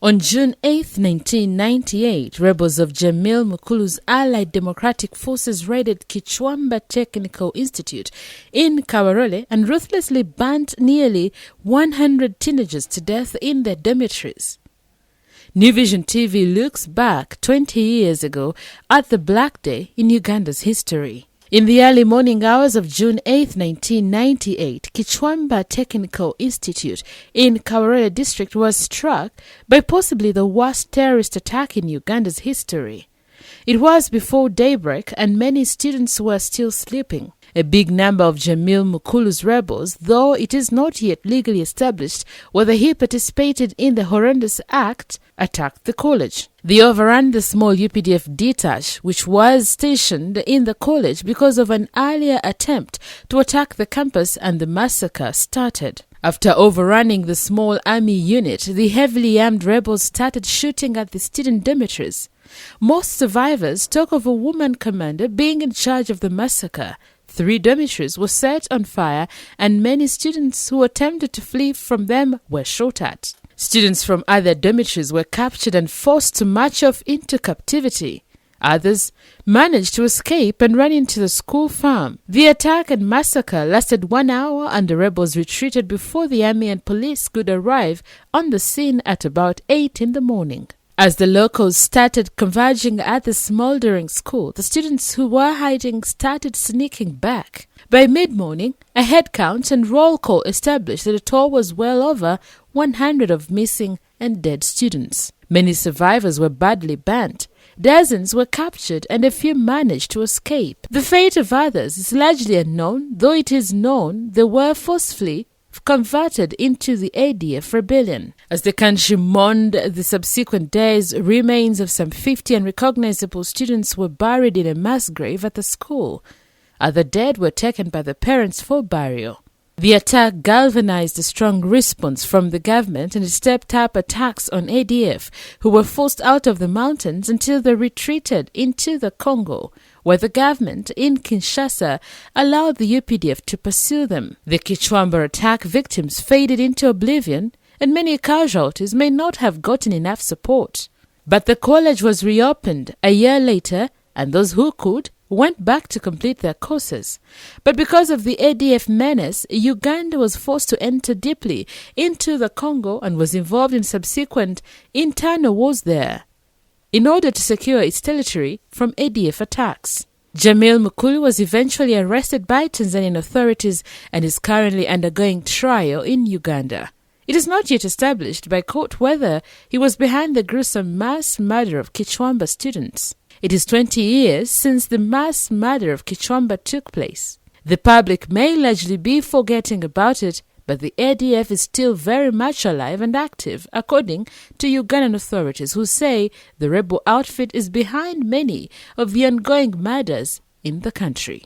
On June 8, 1998, rebels of Jamil Mukulu's Allied Democratic Forces raided Kichwamba Technical Institute in Kabarole and ruthlessly burnt nearly 100 teenagers to death in their dormitories. New Vision TV looks back 20 years ago at the Black Day in Uganda's history. In the early morning hours of June 8, 1998, Kichwamba Technical Institute in Kabarole district was struck by possibly the worst terrorist attack in Uganda's history. It was before daybreak and many students were still sleeping. A big number of Jamil Mukulu's rebels, though it is not yet legally established whether he participated in the horrendous act, attacked the college. They overran the small UPDF detach, which was stationed in the college because of an earlier attempt to attack the campus, and the massacre started. After overrunning the small army unit, the heavily armed rebels started shooting at the student dormitories. Most survivors talk of a woman commander being in charge of the massacre. 3 dormitories were set on fire and many students who attempted to flee from them were shot at. Students from other dormitories were captured and forced to march off into captivity. Others managed to escape and run into the school farm. The attack and massacre lasted 1 hour and the rebels retreated before the army and police could arrive on the scene at about 8 in the morning. As the locals started converging at the smoldering school, the students who were hiding started sneaking back. By mid-morning, a head count and roll call established that a total was well over 100 of missing and dead students. Many survivors were badly burnt. Dozens were captured and a few managed to escape. The fate of others is largely unknown, though it is known they were forcefully converted into the ADF rebellion. As the country mourned the subsequent days, remains of some 50 unrecognizable students were buried in a mass grave at the school. Other dead were taken by the parents for burial. The attack galvanized a strong response from the government and stepped up attacks on ADF, who were forced out of the mountains until they retreated into the Congo, where the government in Kinshasa allowed the UPDF to pursue them. The Kichwamba attack victims faded into oblivion, and many casualties may not have gotten enough support. But the college was reopened a year later, and those who could went back to complete their courses. But because of the ADF menace, Uganda was forced to enter deeply into the Congo and was involved in subsequent internal wars there in order to secure its territory from ADF attacks. Jamil Mukulu was eventually arrested by Tanzanian authorities and is currently undergoing trial in Uganda. It is not yet established by court whether he was behind the gruesome mass murder of Kichwamba students. It is 20 years since the mass murder of Kichwamba took place. The public may largely be forgetting about it, but the ADF is still very much alive and active, according to Ugandan authorities, who say the rebel outfit is behind many of the ongoing murders in the country.